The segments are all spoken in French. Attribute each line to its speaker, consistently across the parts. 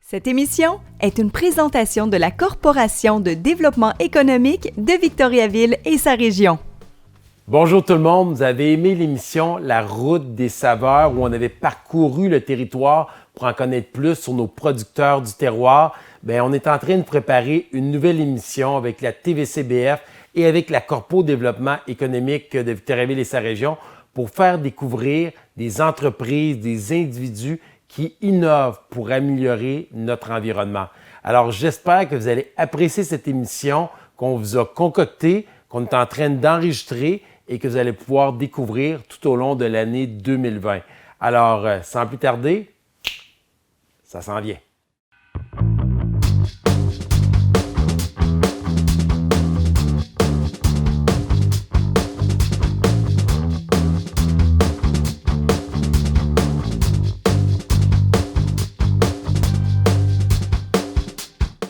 Speaker 1: Cette émission est une présentation de la Corporation de développement économique de Victoriaville et sa région.
Speaker 2: Bonjour tout le monde, vous avez aimé l'émission La route des saveurs où on avait parcouru le territoire pour en connaître plus sur nos producteurs du terroir. Bien, on est en train de préparer une nouvelle émission avec la TVCBF et avec la Corpo Développement économique de Victoriaville et sa région pour faire découvrir des entreprises, des individus qui innovent pour améliorer notre environnement. Alors, j'espère que vous allez apprécier cette émission qu'on vous a concoctée, qu'on est en train d'enregistrer et que vous allez pouvoir découvrir tout au long de l'année 2020. Alors, sans plus tarder, ça s'en vient.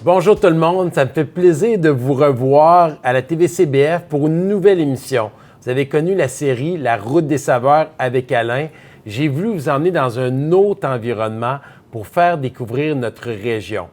Speaker 2: Bonjour tout le monde, ça me fait plaisir de vous revoir à la TVCBF pour une nouvelle émission. Vous avez connu la série La route des saveurs avec Alain. J'ai voulu vous emmener dans un autre environnement pour faire découvrir notre région.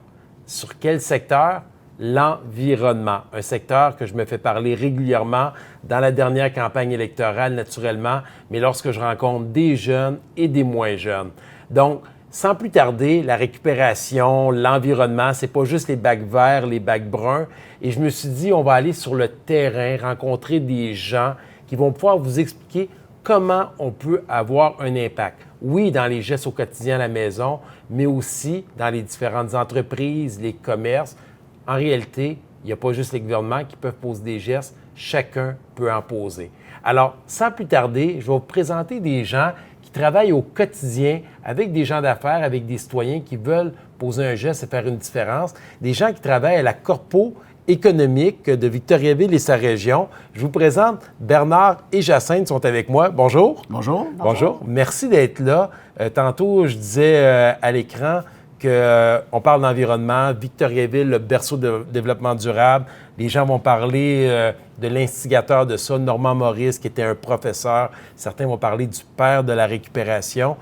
Speaker 2: Sur quel secteur? L'environnement, un secteur que je me fais parler régulièrement dans la dernière campagne électorale naturellement, mais lorsque je rencontre des jeunes et des moins jeunes. Donc, sans plus tarder, la récupération, l'environnement, c'est pas juste les bacs verts, les bacs bruns. Et je me suis dit, on va aller sur le terrain, rencontrer des gens qui vont pouvoir vous expliquer comment on peut avoir un impact. Oui, dans les gestes au quotidien à la maison, mais aussi dans les différentes entreprises, les commerces. En réalité, il n'y a pas juste les gouvernements qui peuvent poser des gestes, chacun peut en poser. Alors, sans plus tarder, je vais vous présenter des gens qui travaillent au quotidien avec des gens d'affaires, avec des citoyens qui veulent poser un geste et faire une différence, des gens qui travaillent à la Corpo économique de Victoriaville et sa région. Je vous présente Bernard et Jacinthe sont avec moi. Bonjour.
Speaker 3: Bonjour.
Speaker 2: Bonjour. Merci d'être là. Tantôt, je disais à l'écran qu'on parle d'environnement, Victoriaville, le berceau de développement durable. Les gens vont parler de l'instigateur de ça, Normand Maurice, qui était un professeur. Certains vont parler du père de la récupération.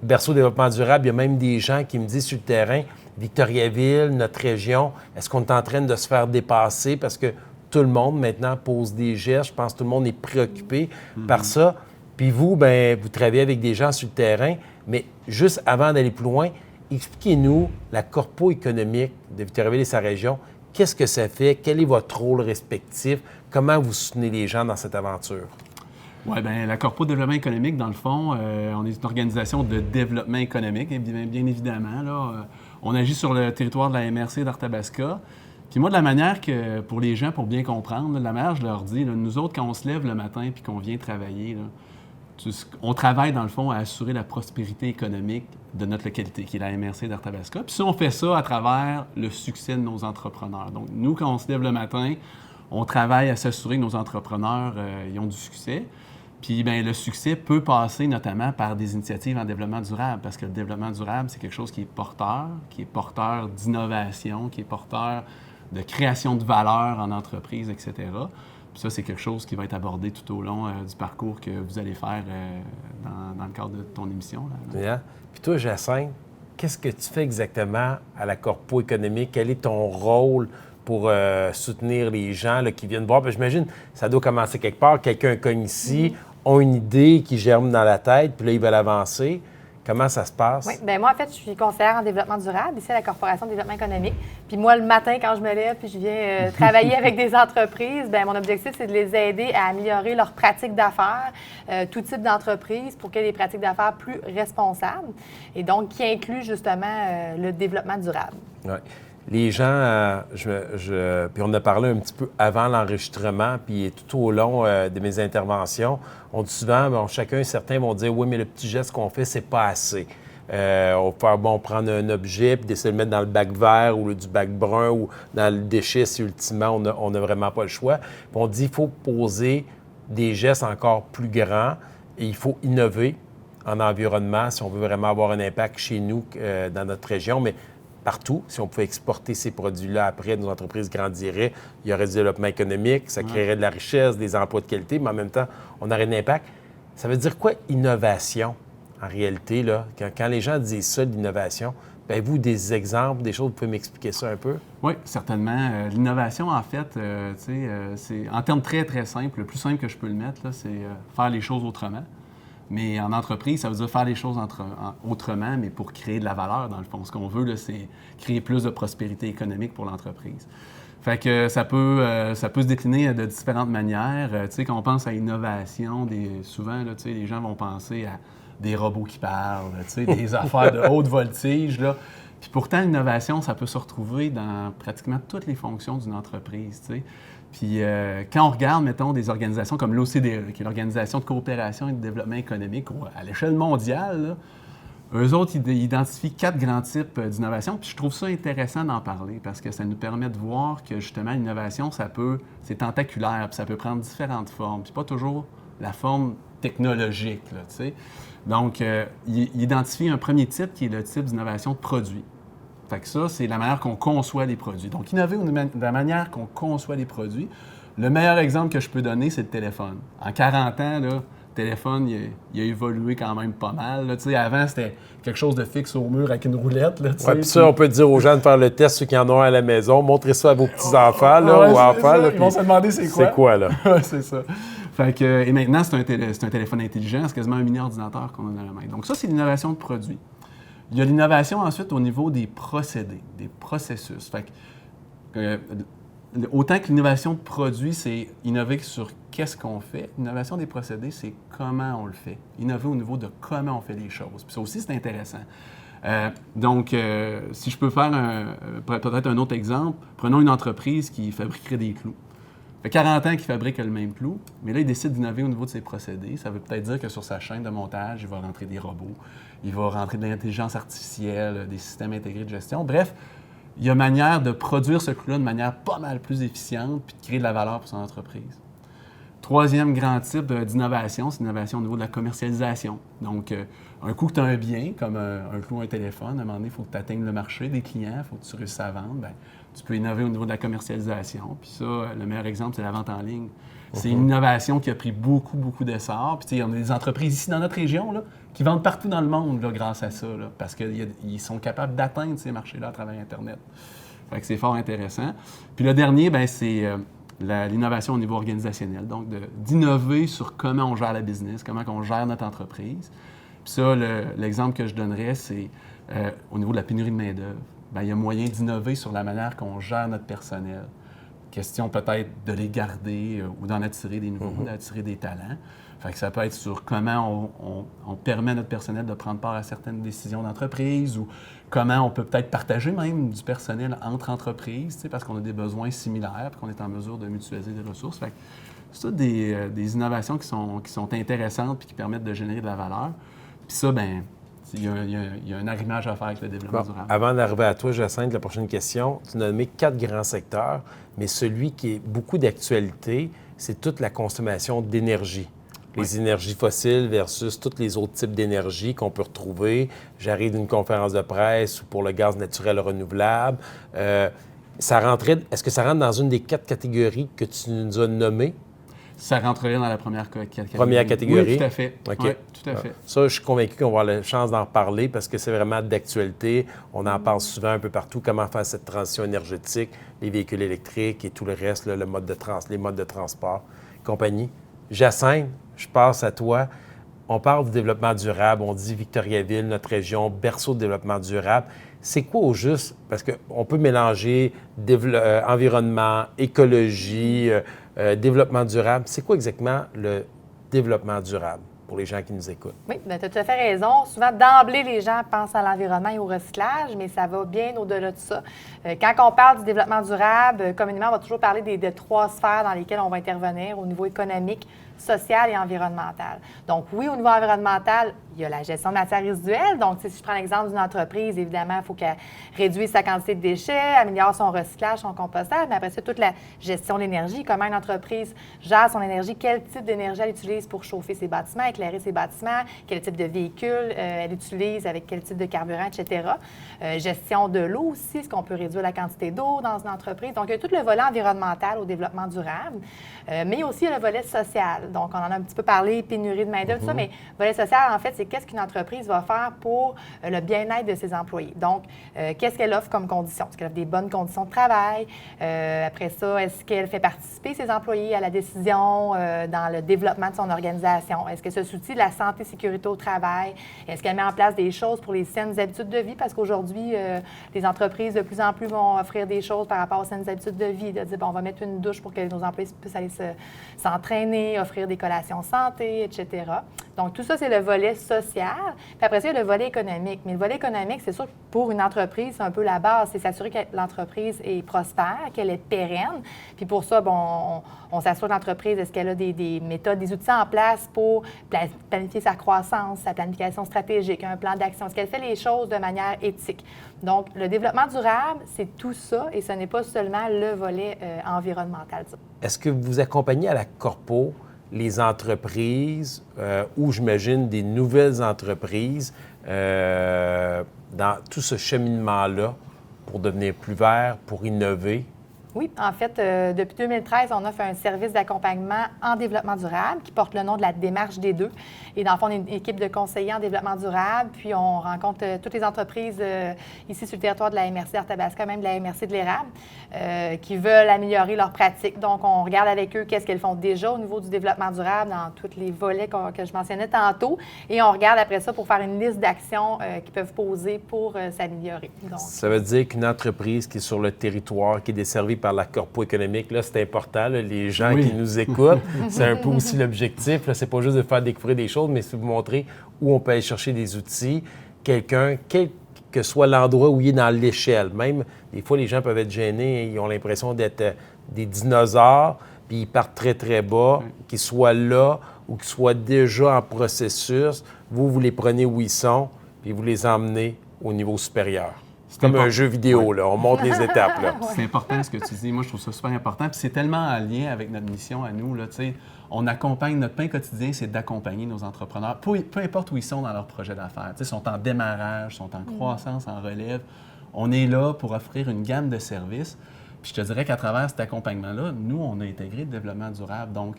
Speaker 2: Berceau de développement durable, il y a même des gens qui me disent sur le terrain, Victoriaville, notre région, est-ce qu'on est en train de se faire dépasser? Parce que tout le monde maintenant pose des gestes. Je pense que tout le monde est préoccupé par ça. Puis vous, bien, vous travaillez avec des gens sur le terrain. Mais juste avant d'aller plus loin, expliquez-nous la Corpo économique de Victoriaville et sa région. Qu'est-ce que ça fait? Quel est votre rôle respectif? Comment vous soutenez les gens dans cette aventure?
Speaker 3: Oui, bien, la Corpo Développement économique, dans le fond, on est une organisation de développement économique, bien évidemment. Là, on agit sur le territoire de la MRC d'Arthabasca. Puis moi, de la manière que, pour les gens, pour bien comprendre, la manière, je leur dis, là, nous autres, quand on se lève le matin puis qu'on vient travailler, là, on travaille, dans le fond, à assurer la prospérité économique de notre localité, qui est la MRC d'Arthabasca. Puis ça, on fait ça à travers le succès de nos entrepreneurs. Donc, nous, quand on se lève le matin, on travaille à s'assurer que nos entrepreneurs ils ont du succès. Puis, bien, le succès peut passer notamment par des initiatives en développement durable, parce que le développement durable, c'est quelque chose qui est porteur d'innovation, qui est porteur de création de valeur en entreprise, etc. Puis ça, c'est quelque chose qui va être abordé tout au long du parcours que vous allez faire dans le cadre de ton émission. Là.
Speaker 2: Yeah. Puis toi, Jacinthe, qu'est-ce que tu fais exactement à la Corpo économique? Quel est ton rôle pour soutenir les gens là, qui viennent voir? Puis j'imagine ça doit commencer quelque part. Quelqu'un cogne ici, ont une idée qui germe dans la tête, puis là, ils veulent avancer. Comment ça se passe?
Speaker 4: Oui, bien moi, en fait, je suis conseillère en développement durable ici à la Corporation de développement économique. Puis moi, le matin, quand je me lève puis je viens travailler avec des entreprises, bien mon objectif, c'est de les aider à améliorer leurs pratiques d'affaires, tout type d'entreprise, pour qu'il y ait des pratiques d'affaires plus responsables et donc qui incluent justement le développement durable.
Speaker 2: Oui. Les gens, puis on a parlé un petit peu avant l'enregistrement, puis tout au long de mes interventions, on dit souvent, certains vont dire, oui, mais le petit geste qu'on fait, c'est pas assez. On va faire, prendre un objet, puis d'essayer de le mettre dans le bac vert ou du bac brun ou dans le déchet, si ultimement, on n'a vraiment pas le choix. Puis on dit, il faut poser des gestes encore plus grands et il faut innover en environnement si on veut vraiment avoir un impact chez nous, dans notre région. Mais partout. Si on pouvait exporter ces produits-là après, nos entreprises grandiraient, il y aurait du développement économique, ça créerait de la richesse, des emplois de qualité, mais en même temps, on aurait un impact. Ça veut dire quoi, innovation, en réalité, là? Quand les gens disent ça, l'innovation, Avez-vous des exemples, des choses, vous pouvez m'expliquer ça un peu?
Speaker 3: Oui, certainement. L'innovation, en fait, c'est en termes très, très simples, le plus simple que je peux le mettre, là, c'est faire les choses autrement. Mais en entreprise, ça veut dire faire les choses autrement, mais pour créer de la valeur, dans le fond. Ce qu'on veut, là, c'est créer plus de prospérité économique pour l'entreprise. Fait que ça peut se décliner de différentes manières. Quand on pense à innovation, souvent, là, les gens vont penser à des robots qui parlent, des affaires de haute voltige, là. Puis pourtant, l'innovation, ça peut se retrouver dans pratiquement toutes les fonctions d'une entreprise, Puis quand on regarde, mettons, des organisations comme l'OCDE, qui est l'Organisation de coopération et de développement économique à l'échelle mondiale, là, eux autres, ils identifient 4 grands types d'innovation. Puis je trouve ça intéressant d'en parler parce que ça nous permet de voir que, justement, l'innovation, c'est tentaculaire, puis ça peut prendre différentes formes. Puis pas toujours la forme technologique, là, tu sais. Donc, il identifie un premier type qui est le type d'innovation de produit. Fait que ça, c'est la manière qu'on conçoit les produits. Donc, innover de la manière qu'on conçoit les produits. Le meilleur exemple que je peux donner, c'est le téléphone. En 40 ans, là, le téléphone, il a évolué quand même pas mal. Là. Avant, c'était quelque chose de fixe au mur avec une roulette. Oui,
Speaker 2: puis ça, on peut dire aux gens de faire le test, ceux qui en ont à la maison. Montrez ça à vos petits-enfants ou enfants. Là,
Speaker 3: ils vont se demander c'est quoi.
Speaker 2: C'est quoi, là?
Speaker 3: Oui, c'est ça. Fait que, et maintenant, c'est un téléphone intelligent, c'est quasiment un mini-ordinateur qu'on a dans la main. Donc ça, c'est l'innovation de produit. Il y a l'innovation ensuite au niveau des procédés, des processus. Fait que, autant que l'innovation de produit, c'est innover sur qu'est-ce qu'on fait, l'innovation des procédés, c'est comment on le fait. Innover au niveau de comment on fait les choses. Puis ça aussi, c'est intéressant. Donc, si je peux faire peut-être un autre exemple, prenons une entreprise qui fabriquerait des clous. Ça fait 40 ans qu'il fabrique le même clou, mais là, il décide d'innover au niveau de ses procédés. Ça veut peut-être dire que sur sa chaîne de montage, il va rentrer des robots, il va rentrer de l'intelligence artificielle, des systèmes intégrés de gestion. Bref, il y a manière de produire ce clou-là de manière pas mal plus efficiente puis de créer de la valeur pour son entreprise. Troisième grand type d'innovation, c'est l'innovation au niveau de la commercialisation. Donc, un coup que tu as un bien, comme un clou, un téléphone, à un moment donné, il faut que tu atteignes le marché des clients, il faut que tu réussisses à vendre. Bien, tu peux innover au niveau de la commercialisation. Puis ça, le meilleur exemple, c'est la vente en ligne. C'est une innovation qui a pris beaucoup, beaucoup d'essor. Puis on a des entreprises ici dans notre région là, qui vendent partout dans le monde là, grâce à ça, là, parce qu'ils sont capables d'atteindre ces marchés-là à travers Internet. Fait que c'est fort intéressant. Puis le dernier, bien, c'est l'innovation au niveau organisationnel. Donc, d'innover sur comment on gère la business, comment on gère notre entreprise. Puis ça, l'exemple que je donnerais, c'est au niveau de la pénurie de main-d'œuvre. Bien, il y a moyen d'innover sur la manière qu'on gère notre personnel. Question peut-être de les garder ou d'en attirer des nouveaux, d'attirer des talents. Fait que ça peut être sur comment on permet à notre personnel de prendre part à certaines décisions d'entreprise ou comment on peut peut-être partager même du personnel entre entreprises, parce qu'on a des besoins similaires et qu'on est en mesure de mutualiser des ressources. Fait que c'est toutes des innovations qui sont intéressantes et qui permettent de générer de la valeur. Puis ça, bien, il y a un arrimage à faire avec le développement durable.
Speaker 2: Avant d'arriver à toi, Jacinthe, la prochaine question. Tu as nommé 4 grands secteurs, mais celui qui est beaucoup d'actualité, c'est toute la consommation d'énergie. Les énergies fossiles versus tous les autres types d'énergie qu'on peut retrouver. J'arrive d'une conférence de presse ou pour le gaz naturel renouvelable. Est-ce que ça rentre dans une des 4 catégories que tu nous as nommées?
Speaker 3: Ça rentrerait dans la première catégorie.
Speaker 2: Première catégorie?
Speaker 3: Oui, tout à fait.
Speaker 2: OK.
Speaker 3: Oui, tout à fait.
Speaker 2: Ça, je suis convaincu qu'on va avoir la chance d'en reparler parce que c'est vraiment d'actualité. On en parle souvent un peu partout, comment faire cette transition énergétique, les véhicules électriques et tout le reste, là, les modes de transport, compagnie. Jacinthe, je passe à toi. On parle du développement durable, on dit Victoriaville, notre région, berceau de développement durable. C'est quoi au juste? Parce qu'on peut mélanger environnement, écologie, développement durable. C'est quoi exactement le développement durable pour les gens qui nous écoutent?
Speaker 4: Oui, tu as tout à fait raison. Souvent, d'emblée, les gens pensent à l'environnement et au recyclage, mais ça va bien au-delà de ça. Quand on parle du développement durable, communément, on va toujours parler des 3 sphères dans lesquelles on va intervenir au niveau économique, social et environnemental. Donc, oui, au niveau environnemental, il y a la gestion de matières résiduelles. Donc, si je prends l'exemple d'une entreprise, évidemment, il faut qu'elle réduise sa quantité de déchets, améliore son recyclage, son compostage, mais après ça, toute la gestion de l'énergie, comment une entreprise gère son énergie, quel type d'énergie elle utilise pour chauffer ses bâtiments, éclairer ses bâtiments, quel type de véhicule elle utilise, avec quel type de carburant, etc. Gestion de l'eau aussi, est-ce qu'on peut réduire la quantité d'eau dans une entreprise? Donc, il y a tout le volet environnemental au développement durable, mais aussi il y a le volet social. Donc, on en a un petit peu parlé, pénurie de main-d'œuvre, tout ça, mais le volet social, en fait, c'est c'est qu'est-ce qu'une entreprise va faire pour le bien-être de ses employés. Donc, qu'est-ce qu'elle offre comme conditions? Est-ce qu'elle offre des bonnes conditions de travail? Après ça, est-ce qu'elle fait participer ses employés à la décision dans le développement de son organisation? Est-ce qu'elle se soucie de la santé et sécurité au travail? Est-ce qu'elle met en place des choses pour les saines habitudes de vie? Parce qu'aujourd'hui, les entreprises de plus en plus vont offrir des choses par rapport aux saines habitudes de vie, de dire, bon, on va mettre une douche pour que nos employés puissent aller s'entraîner, offrir des collations santé, etc. Donc, tout ça, c'est le volet social. Puis après ça, il y a le volet économique. Mais le volet économique, c'est sûr que pour une entreprise, c'est un peu la base. C'est s'assurer que l'entreprise est prospère, qu'elle est pérenne. Puis pour ça, bon, on s'assure que l'entreprise, est-ce qu'elle a des méthodes, des outils en place pour planifier sa croissance, sa planification stratégique, un plan d'action? Est-ce qu'elle fait les choses de manière éthique? Donc, le développement durable, c'est tout ça et ce n'est pas seulement le volet environnemental.
Speaker 2: Est-ce que vous accompagnez à la Corpo les entreprises ou, j'imagine, des nouvelles entreprises dans tout ce cheminement-là pour devenir plus vert, pour innover?
Speaker 4: Oui, en fait, depuis 2013, on offre un service d'accompagnement en développement durable qui porte le nom de la démarche des deux. Et dans le fond, on est une équipe de conseillers en développement durable, puis on rencontre toutes les entreprises ici sur le territoire de la MRC d'Arthabasca, même de la MRC de l'Érable, qui veulent améliorer leurs pratiques. Donc, on regarde avec eux qu'est-ce qu'elles font déjà au niveau du développement durable dans tous les volets que je mentionnais tantôt. Et on regarde après ça pour faire une liste d'actions qu'ils peuvent poser pour s'améliorer. Donc,
Speaker 2: ça veut dire qu'une entreprise qui est sur le territoire, qui est desservie par la Corpo économique, là, c'est important, là, les gens qui nous écoutent, c'est un peu aussi l'objectif. Là, c'est pas juste de faire découvrir des choses, mais c'est de vous montrer où on peut aller chercher des outils. Quelqu'un, quel que soit l'endroit où il est dans l'échelle. Même, des fois, les gens peuvent être gênés, ils ont l'impression d'être des dinosaures, puis ils partent très, très bas, qu'ils soient là ou qu'ils soient déjà en processus. Vous les prenez où ils sont, puis vous les emmenez au niveau supérieur. C'est comme un jeu vidéo, là. On monte les étapes, là.
Speaker 3: C'est important ce que tu dis. Moi, je trouve ça super important. Puis c'est tellement en lien avec notre mission à nous, là, tu sais. On accompagne, notre pain quotidien, c'est d'accompagner nos entrepreneurs, peu importe où ils sont dans leur projet d'affaires. Tu sais, sont en démarrage, sont en croissance, en relève. On est là pour offrir une gamme de services. Puis je te dirais qu'à travers cet accompagnement-là, nous, on a intégré le développement durable. Donc,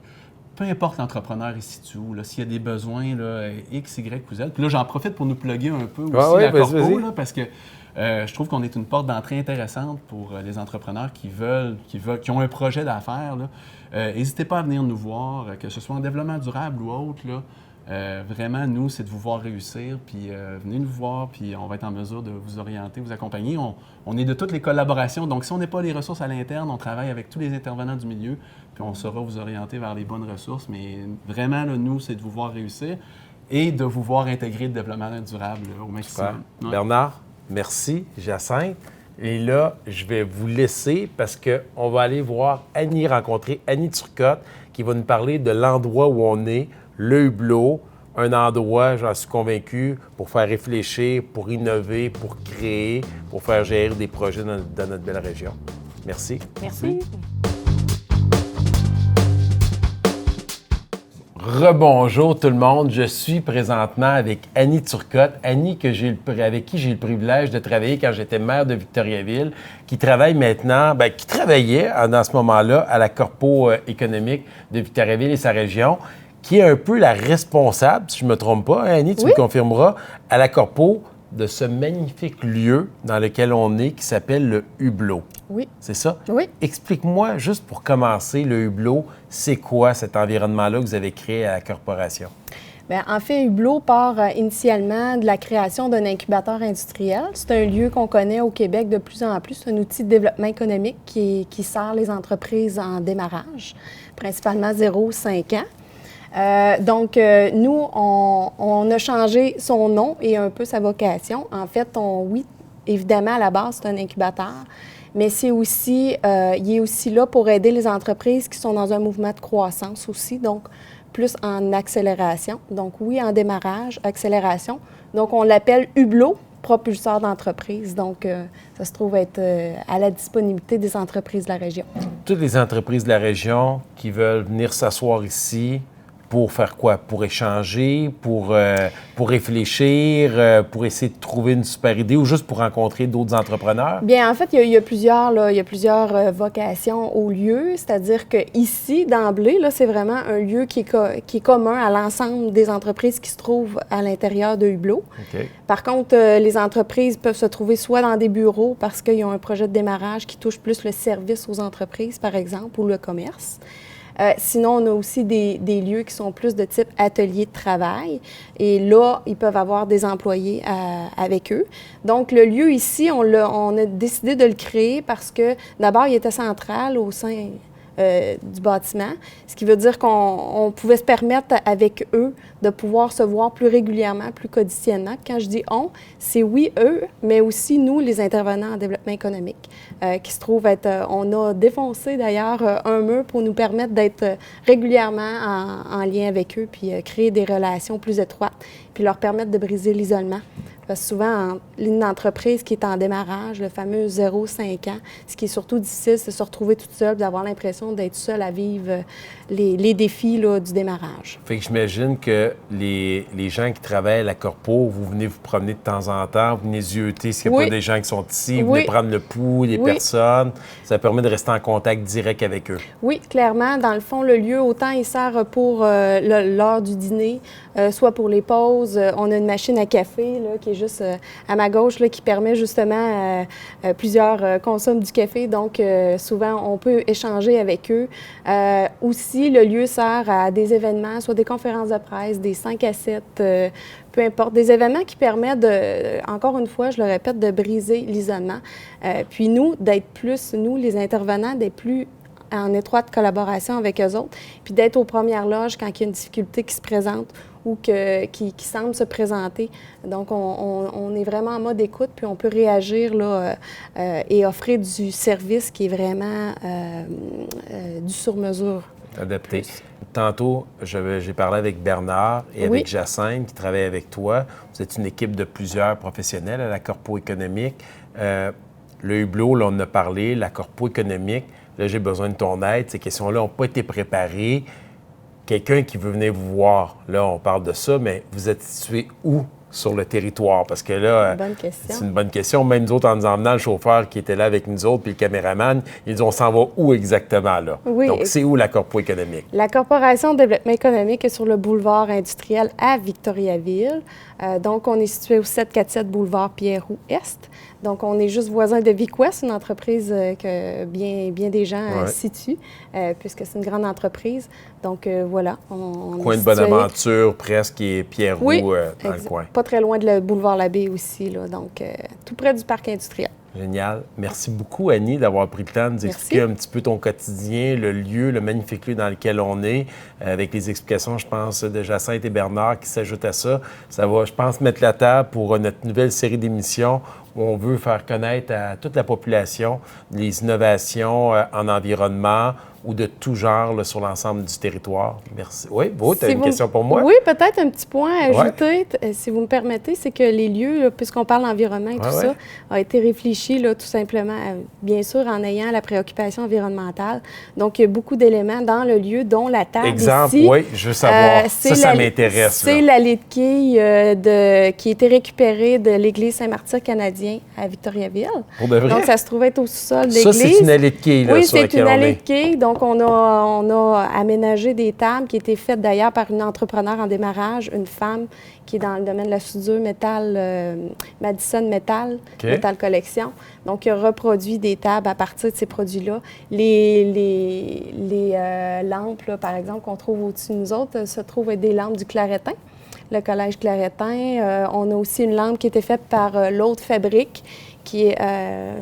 Speaker 3: peu importe l'entrepreneur il se situe où, s'il y a des besoins, là, X, Y ou Z. Puis là, j'en profite pour nous plugger un peu aussi la Corpo, là, parce que je trouve qu'on est une porte d'entrée intéressante pour les entrepreneurs qui ont un projet d'affaires. N'hésitez pas à venir nous voir, que ce soit en développement durable ou autre. Là, vraiment, nous, c'est de vous voir réussir, puis venez nous voir, puis on va être en mesure de vous orienter, vous accompagner. On est de toutes les collaborations, donc si on n'est pas les ressources à l'interne, on travaille avec tous les intervenants du milieu, puis on saura vous orienter vers les bonnes ressources. Mais vraiment, là, nous, c'est de vous voir réussir et de vous voir intégrer le développement durable au maximum.
Speaker 2: Ouais. Bernard? Merci, Jacinthe. Et là, je vais vous laisser parce qu'on va aller rencontrer Annie Turcotte qui va nous parler de l'endroit où on est, le Hublot, un endroit, j'en suis convaincu, pour faire réfléchir, pour innover, pour créer, pour faire gérer des projets dans notre belle région. Merci.
Speaker 4: Merci.
Speaker 2: Rebonjour tout le monde, je suis présentement avec Annie Turcotte. Annie, avec qui j'ai eu le privilège de travailler quand j'étais maire de Victoriaville, qui travaille maintenant, qui travaillait dans ce moment-là à la Corpo économique de Victoriaville et sa région, qui est un peu la responsable, si je ne me trompe pas, hein, Annie, tu me confirmeras, à la Corpo de ce magnifique lieu dans lequel on est, qui s'appelle le Hublot.
Speaker 5: Oui.
Speaker 2: C'est ça?
Speaker 5: Oui.
Speaker 2: Explique-moi, juste pour commencer, le Hublot, c'est quoi cet environnement-là que vous avez créé à la corporation?
Speaker 5: Bien, en fait, Hublot part initialement de la création d'un incubateur industriel. C'est un lieu qu'on connaît au Québec de plus en plus. C'est un outil de développement économique qui sert les entreprises en démarrage, principalement 0-5 ans. Donc, nous, on a changé son nom et un peu sa vocation. En fait, oui, évidemment, à la base, c'est un incubateur, mais c'est aussi, il est aussi là pour aider les entreprises qui sont dans un mouvement de croissance aussi, donc plus en accélération. Donc, oui, en démarrage, accélération. Donc, on l'appelle Hublot, propulseur d'entreprise. Donc, ça se trouve être à la disponibilité des entreprises de la région.
Speaker 2: Toutes les entreprises de la région qui veulent venir s'asseoir ici, pour faire quoi? Pour échanger, pour réfléchir, pour essayer de trouver une super idée ou juste pour rencontrer d'autres entrepreneurs?
Speaker 5: Bien, en fait, il y a plusieurs vocations au lieu. C'est-à-dire qu'ici, d'emblée, là, c'est vraiment un lieu qui est commun à l'ensemble des entreprises qui se trouvent à l'intérieur de Hublot.
Speaker 2: OK.
Speaker 5: Par contre, les entreprises peuvent se trouver soit dans des bureaux parce qu'ils ont un projet de démarrage qui touche plus le service aux entreprises, par exemple, ou le commerce. Sinon, on a aussi des lieux qui sont plus de type atelier de travail. Et là, ils peuvent avoir des employés avec eux. Donc, le lieu ici, on a décidé de le créer parce que, d'abord, il était central au sein du bâtiment, ce qui veut dire qu'on pouvait se permettre avec eux de pouvoir se voir plus régulièrement, plus quotidiennement. Quand je dis « on », c'est oui, eux, mais aussi nous, les intervenants en développement économique, qui se trouvent être... on a défoncé d'ailleurs un mur pour nous permettre d'être régulièrement en lien avec eux, puis créer des relations plus étroites, puis leur permettre de briser l'isolement. Parce que souvent, une entreprise qui est en démarrage, le fameux 0-5 ans, ce qui est surtout difficile, c'est de se retrouver toute seule, d'avoir l'impression d'être seule à vivre les défis là, du démarrage.
Speaker 2: Fait que j'imagine que les gens qui travaillent à la corpo, vous venez vous promener de temps en temps, vous venez zioter s'il n'y a pas des gens qui sont ici, vous venez prendre le pouls des personnes. Ça permet de rester en contact direct avec eux.
Speaker 5: Oui, clairement. Dans le fond, le lieu, autant il sert pour l'heure du dîner, soit pour les pauses. On a une machine à café là, qui est juste à ma gauche, là, qui permet justement plusieurs consomment du café. Donc, souvent, on peut échanger avec eux. Aussi, le lieu sert à des événements, soit des conférences de presse, des 5 à 7, peu importe, des événements qui permettent, encore une fois, je le répète, de briser l'isolement. Puis nous, d'être plus, nous, les intervenants, d'être plus en étroite collaboration avec eux autres, puis d'être aux premières loges quand il y a une difficulté qui se présente ou qui semble se présenter. Donc, on est vraiment en mode écoute, puis on peut réagir là, et offrir du service qui est vraiment du sur-mesure.
Speaker 2: Adapté. Tantôt, j'ai parlé avec Bernard et avec Jacinthe qui travaillent avec toi. Vous êtes une équipe de plusieurs professionnels à la Corpo économique. Le Hublot, là, on en a parlé, la Corpo économique. Là, j'ai besoin de ton aide. Ces questions-là n'ont pas été préparées. Quelqu'un qui veut venir vous voir, là, on parle de ça, mais vous êtes situé où sur le territoire? Parce que là, c'est une bonne question. Même nous autres, en nous emmenant, le chauffeur qui était là avec nous autres, puis le caméraman, ils disent, on s'en va où exactement, là?
Speaker 5: Oui.
Speaker 2: Donc, c'est où la Corpo économique?
Speaker 5: La Corporation de développement économique est sur le boulevard industriel à Victoriaville. Donc, on est situé au 747 boulevard Pierre-Roux-Est. Donc, on est juste voisin de VicWest, une entreprise que bien des gens situent, puisque c'est une grande entreprise. Donc, voilà.
Speaker 2: Coin de Bonaventure, presque, et Pierre-Roux dans le coin.
Speaker 5: Pas très loin de le boulevard Labbé aussi, là, donc tout près du parc industriel.
Speaker 2: Génial. Merci beaucoup, Annie, d'avoir pris le temps de nous expliquer un petit peu ton quotidien, le lieu, le magnifique lieu dans lequel on est, avec les explications, je pense, de Jacinthe et Bernard qui s'ajoutent à ça. Ça va, je pense, mettre la table pour notre nouvelle série d'émissions où on veut faire connaître à toute la population les innovations en environnement ou de tout genre là, sur l'ensemble du territoire. Merci. Oui, tu as une question pour moi?
Speaker 5: Oui, peut-être un petit point à ajouter, si vous me permettez, c'est que les lieux, là, puisqu'on parle d'environnement et tout ça, a été réfléchi là, tout simplement, bien sûr, en ayant la préoccupation environnementale. Donc, il y a beaucoup d'éléments dans le lieu, dont la table
Speaker 2: exemple,
Speaker 5: ici.
Speaker 2: oui, je veux savoir. Ça m'intéresse.
Speaker 5: C'est la lit de quilles qui a été récupérée de l'église Saint-Martyr canadien à Victoriaville.
Speaker 2: Pour de vrai?
Speaker 5: Donc, ça se trouvait être au sous-sol de l'église.
Speaker 2: Ça, c'est une allée de quilles, là, sur laquelle on est.
Speaker 5: Oui, c'est une allée de quilles. Donc, on a aménagé des tables qui étaient faites d'ailleurs par une entrepreneur en démarrage, une femme qui est dans le domaine de la soudure métal, Madison Metal, Metal Collection. Donc, il a reproduit des tables à partir de ces produits-là. Les lampes, là, par exemple, qu'on trouve au-dessus de nous autres, se trouvent être des lampes du Claretin, le Collège Claretin. On a aussi une lampe qui a été faite par l'Autre Fabrique, qui est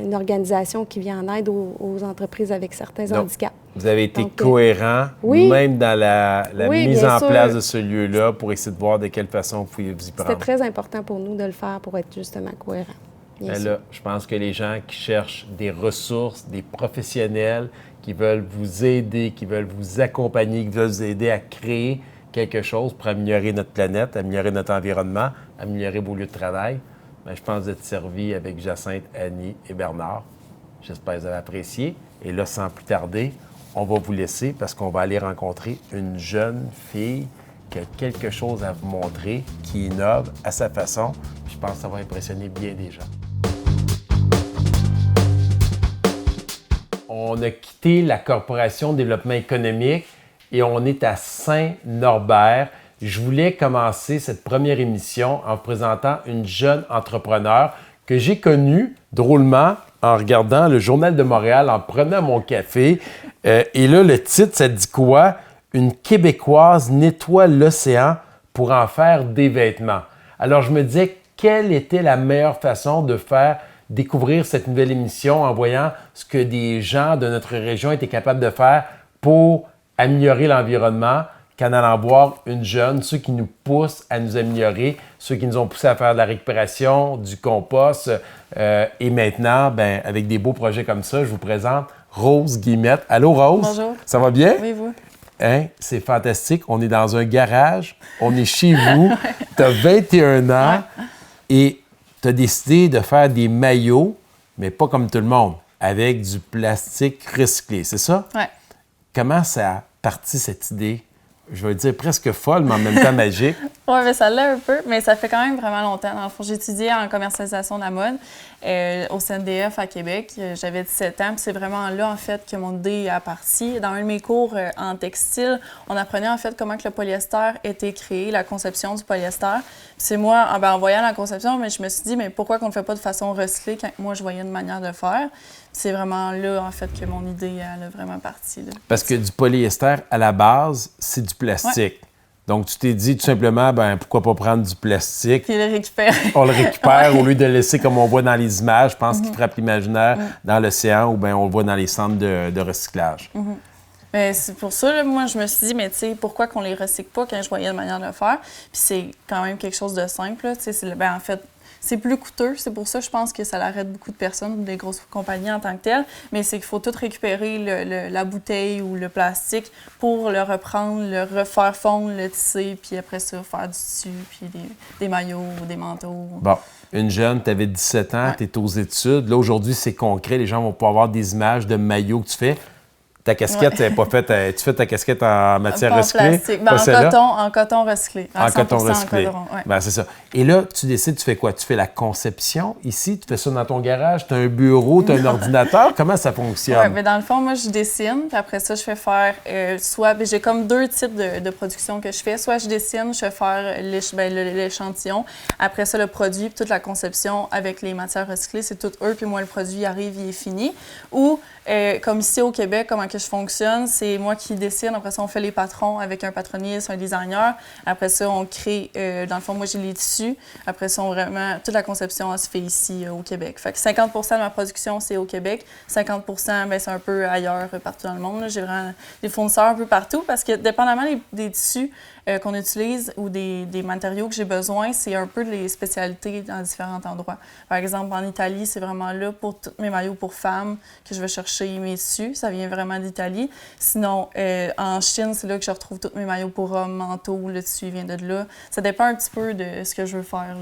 Speaker 5: une organisation qui vient en aide aux entreprises avec certains handicaps.
Speaker 2: Vous avez été cohérent, même dans la mise en place de ce lieu-là, pour essayer de voir de quelle façon vous pouvez vous y prendre.
Speaker 5: C'était très important pour nous de le faire pour être justement cohérent.
Speaker 2: Là, je pense que les gens qui cherchent des ressources, des professionnels qui veulent vous aider, qui veulent vous accompagner, qui veulent vous aider à créer quelque chose pour améliorer notre planète, améliorer notre environnement, améliorer vos lieux de travail, bien, je pense être servi avec Jacinthe, Annie et Bernard. J'espère que vous avez apprécié. Et là, sans plus tarder, on va vous laisser parce qu'on va aller rencontrer une jeune fille qui a quelque chose à vous montrer, qui innove à sa façon. Puis je pense que ça va impressionner bien des gens. On a quitté la Corporation de développement économique et on est à Saint-Norbert. Je voulais commencer cette première émission en vous présentant une jeune entrepreneure que j'ai connue drôlement en regardant le Journal de Montréal, en prenant mon café. Et là, le titre, ça dit quoi? Une Québécoise nettoie l'océan pour en faire des vêtements. Alors, je me disais, quelle était la meilleure façon de faire découvrir cette nouvelle émission en voyant ce que des gens de notre région étaient capables de faire pour améliorer l'environnement qu'en allant voir une jeune, ceux qui nous poussent à nous améliorer, ceux qui nous ont poussés à faire de la récupération, du compost. Et maintenant, ben, avec des beaux projets comme ça, je vous présente Rose Guillemette. Allô, Rose?
Speaker 6: Bonjour.
Speaker 2: Ça va bien?
Speaker 6: Oui, vous?
Speaker 2: Hein? C'est fantastique. On est dans un garage. On est chez vous. Tu as 21 ans et tu as décidé de faire des maillots, mais pas comme tout le monde, avec du plastique recyclé. C'est ça?
Speaker 6: Oui.
Speaker 2: Comment ça a parti cette idée? Je vais dire presque folle, mais en même temps magique.
Speaker 6: Oui, mais ça l'est un peu, mais ça fait quand même vraiment longtemps. Dans le fond, j'ai étudié en commercialisation de la mode au CNDF à Québec. J'avais 17 ans, puis c'est vraiment là, en fait, que mon idée a parti. Dans un de mes cours en textile, on apprenait, en fait, comment que le polyester était créé, la conception du polyester. Puis c'est moi, en voyant la conception, mais je me suis dit, mais pourquoi qu'on ne le fait pas de façon recyclée quand moi, je voyais une manière de faire? C'est vraiment là, en fait, que mon idée elle a vraiment parti. Là.
Speaker 2: Parce que du polyester, à la base, c'est du plastique. Ouais. Donc, tu t'es dit tout simplement, ben pourquoi pas prendre du plastique?
Speaker 6: Puis le récupérer.
Speaker 2: On le récupère au lieu de le laisser comme on voit dans les images, je pense qu'il frappe l'imaginaire dans l'océan ou bien on le voit dans les centres de recyclage.
Speaker 6: Mais c'est pour ça, là, moi, je me suis dit, mais tu sais, pourquoi qu'on les recycle pas quand je voyais une manière de le faire? Puis c'est quand même quelque chose de simple, tu sais, en fait, c'est plus coûteux. C'est pour ça, je pense que ça l'arrête beaucoup de personnes, des grosses compagnies en tant que telles. Mais c'est qu'il faut tout récupérer la bouteille ou le plastique pour le reprendre, le refaire fondre, le tisser, puis après ça, faire du tissu, puis des maillots ou des manteaux.
Speaker 2: Bon, une jeune, tu avais 17 ans, tu es aux études. Là, aujourd'hui, c'est concret. Les gens vont pouvoir avoir des images de maillots que tu fais. Ta casquette, tu pas fait. Tu fais ta casquette en matière recyclée?
Speaker 6: Plastique. Ben, en coton recyclé.
Speaker 2: En coton recyclé.
Speaker 6: En coton, ouais.
Speaker 2: Ben, c'est ça. Et là, tu décides, tu fais quoi? Tu fais la conception ici? Tu fais ça dans ton garage? Tu as un bureau? Tu as un ordinateur? Comment ça fonctionne?
Speaker 6: Oui, mais dans le fond, moi, je dessine. Puis après ça, je fais faire j'ai comme deux types de production que je fais. Soit je dessine, je fais faire l'échantillon. Après ça, le produit, puis toute la conception avec les matières recyclées, c'est tout eux. Puis moi, le produit arrive, il est fini. Ou, comme ici au Québec, comment que je fonctionne, c'est moi qui dessine. Après ça, on fait les patrons avec un patroniste, un designer. Après ça, on crée, dans le fond, moi, j'ai les tissus. Après ça, toute la conception, elle se fait ici au Québec. Fait que 50 % de ma production, c'est au Québec. 50 % c'est un peu ailleurs, partout dans le monde. Là. J'ai vraiment des fournisseurs un peu partout parce que, dépendamment des tissus qu'on utilise ou des matériaux que j'ai besoin, c'est un peu les spécialités dans différents endroits. Par exemple, en Italie, c'est vraiment là pour tous mes maillots pour femmes que je vais chercher mes tissus. Ça vient vraiment d'Italie. Sinon, en Chine, c'est là que je retrouve tous mes maillots pour hommes, manteaux, le tissu vient de là. Ça dépend un petit peu de ce que je veux faire,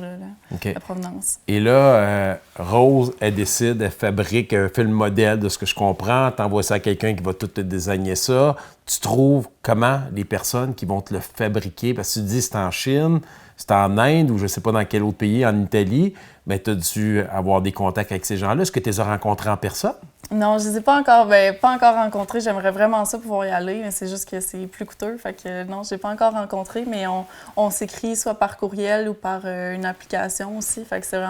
Speaker 6: la provenance.
Speaker 2: Et là, Rose, elle décide, elle fabrique, elle fait le modèle de ce que je comprends, t'envoies ça à quelqu'un qui va tout te designer ça. Tu trouves comment les personnes qui vont te le fabriquer, parce que tu dis c'est en Chine, c'est en Inde ou je ne sais pas dans quel autre pays, en Italie, bien, tu as dû avoir des contacts avec ces gens-là. Est-ce que tu les as rencontrés en personne?
Speaker 6: Non, je ne les ai pas encore rencontrés. J'aimerais vraiment ça pouvoir y aller, mais c'est juste que c'est plus coûteux. Fait que non, je ne les ai pas encore rencontrés, mais on s'écrit soit par courriel ou par une application aussi. Fait que c'est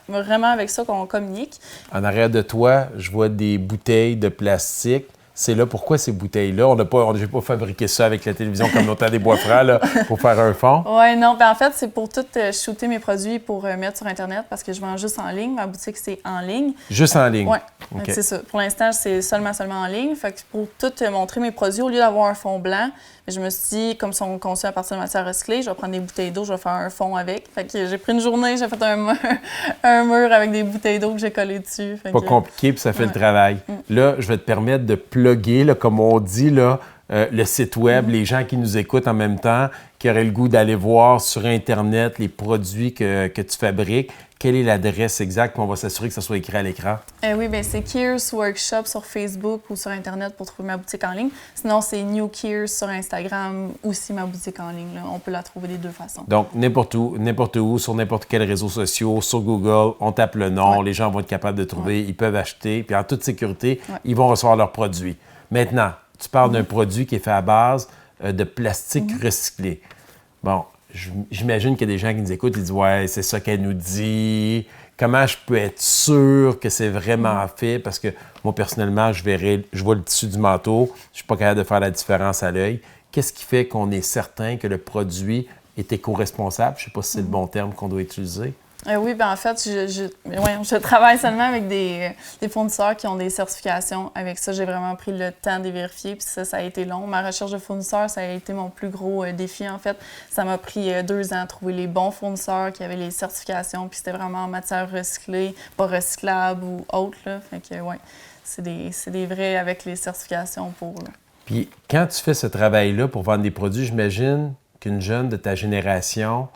Speaker 6: vraiment avec ça qu'on communique.
Speaker 2: En arrière de toi, je vois des bouteilles de plastique. C'est là, pourquoi ces bouteilles-là? J'ai pas fabriqué ça avec la télévision comme l'autre des bois francs là, pour faire un fond.
Speaker 6: Oui, non. Ben en fait, c'est pour tout shooter mes produits pour mettre sur Internet parce que je vends juste en ligne. Ma boutique, c'est en ligne.
Speaker 2: Juste en ligne?
Speaker 6: Oui,
Speaker 2: okay.
Speaker 6: C'est ça. Pour l'instant, c'est seulement en ligne. Fait que pour tout montrer mes produits, au lieu d'avoir un fond blanc, je me suis dit, comme ils sont conçus à partir de matière recyclée, je vais prendre des bouteilles d'eau, je vais faire un fond avec. Fait que j'ai pris une journée, j'ai fait un mur avec des bouteilles d'eau que j'ai collées dessus.
Speaker 2: Pas compliqué, puis ça fait le travail. Là, je vais te permettre de plugger, là, comme on dit, là, le site web, les gens qui nous écoutent en même temps, qui auraient le goût d'aller voir sur Internet les produits que tu fabriques, quelle est l'adresse exacte? On va s'assurer que ça soit écrit à l'écran.
Speaker 6: Oui, bien, c'est Kears Workshop sur Facebook ou sur Internet pour trouver ma boutique en ligne. Sinon, c'est New Kears sur Instagram, aussi ma boutique en ligne. Là. On peut la trouver des deux façons.
Speaker 2: Donc, n'importe où, sur n'importe quel réseau social, sur Google, on tape le nom, les gens vont être capables de trouver, ils peuvent acheter, puis en toute sécurité, ils vont recevoir leurs produits. Maintenant, tu parles d'un produit qui est fait à base de plastique recyclé. Bon, j'imagine qu'il y a des gens qui nous écoutent et disent « Ouais, c'est ça qu'elle nous dit. Comment je peux être sûr que c'est vraiment fait? » Parce que moi, personnellement, je vois le tissu du manteau, je ne suis pas capable de faire la différence à l'œil. Qu'est-ce qui fait qu'on est certain que le produit est éco-responsable? Je ne sais pas si c'est le bon terme qu'on doit utiliser.
Speaker 6: Oui, bien en fait, je travaille seulement avec des fournisseurs qui ont des certifications. Avec ça, j'ai vraiment pris le temps de les vérifier, puis ça a été long. Ma recherche de fournisseurs, ça a été mon plus gros défi, en fait. Ça m'a pris 2 ans à trouver les bons fournisseurs qui avaient les certifications, puis c'était vraiment en matière recyclée, pas recyclable ou autre, là. Fait que, ouais, c'est des vrais avec les certifications pour, là.
Speaker 2: Puis, quand tu fais ce travail-là pour vendre des produits, j'imagine qu'une jeune de ta génération,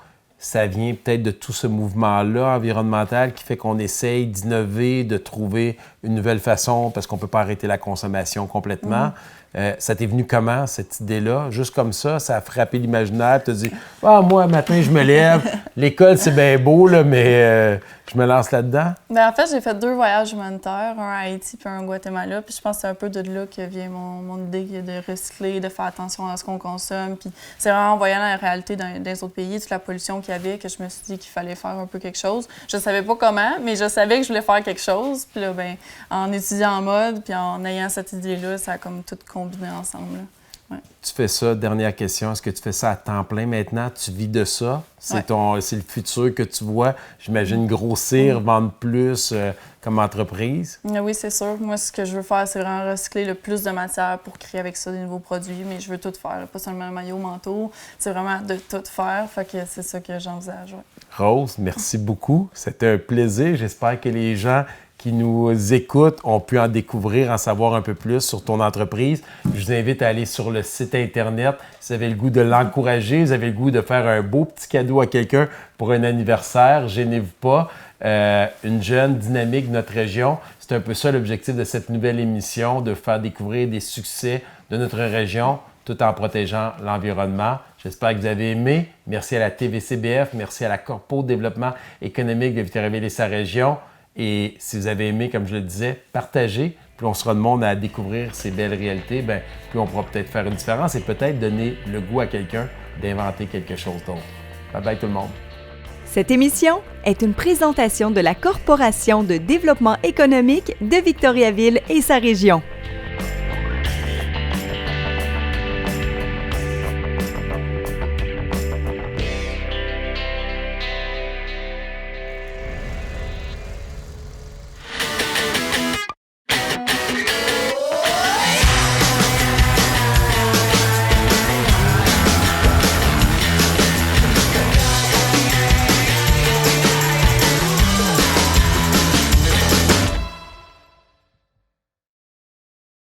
Speaker 2: ça vient peut-être de tout ce mouvement-là environnemental qui fait qu'on essaye d'innover, de trouver une nouvelle façon parce qu'on ne peut pas arrêter la consommation complètement. Ça t'est venu comment, cette idée-là? Juste comme ça a frappé l'imaginaire, tu te dis « Ah, moi, matin, je me lève, l'école, c'est bien beau, là, mais je me lance là-dedans. »
Speaker 6: Bien, en fait, j'ai fait 2 voyages humanitaires, un à Haïti puis un au Guatemala. Puis je pense que c'est un peu de là que vient mon idée de recycler, de faire attention à ce qu'on consomme. Puis c'est vraiment en voyant la réalité dans les autres pays, toute la pollution qu'il y avait, que je me suis dit qu'il fallait faire un peu quelque chose. Je savais pas comment, mais je savais que je voulais faire quelque chose. Puis là, bien, en étudiant en mode, puis en ayant cette idée-là, ça a comme tout combiné ensemble, là. Ouais.
Speaker 2: Tu fais ça, dernière question, est-ce que tu fais ça à temps plein maintenant? Tu vis de ça? C'est le futur que tu vois, j'imagine, grossir, vendre plus comme entreprise?
Speaker 6: Oui, c'est sûr. Moi, ce que je veux faire, c'est vraiment recycler le plus de matière pour créer avec ça des nouveaux produits, mais je veux tout faire, pas seulement le maillot, manteau, c'est vraiment de tout faire, fait que c'est ça que j'envisage. Ouais.
Speaker 2: Rose, merci beaucoup. C'était un plaisir. J'espère que les gens qui nous écoutent ont pu en découvrir, en savoir un peu plus sur ton entreprise. Je vous invite à aller sur le site Internet. Si vous avez le goût de l'encourager, vous avez le goût de faire un beau petit cadeau à quelqu'un pour un anniversaire, gênez-vous pas. Une jeune dynamique de notre région, c'est un peu ça l'objectif de cette nouvelle émission, de faire découvrir des succès de notre région tout en protégeant l'environnement. J'espère que vous avez aimé. Merci à la TVCBF, merci à la Corpo Développement économique de Victoriaville et sa région. Et si vous avez aimé, comme je le disais, partagez. Plus on sera de monde à découvrir ces belles réalités, bien, plus on pourra peut-être faire une différence et peut-être donner le goût à quelqu'un d'inventer quelque chose d'autre. Bye bye tout le monde.
Speaker 1: Cette émission est une présentation de la Corporation de développement économique de Victoriaville et sa région.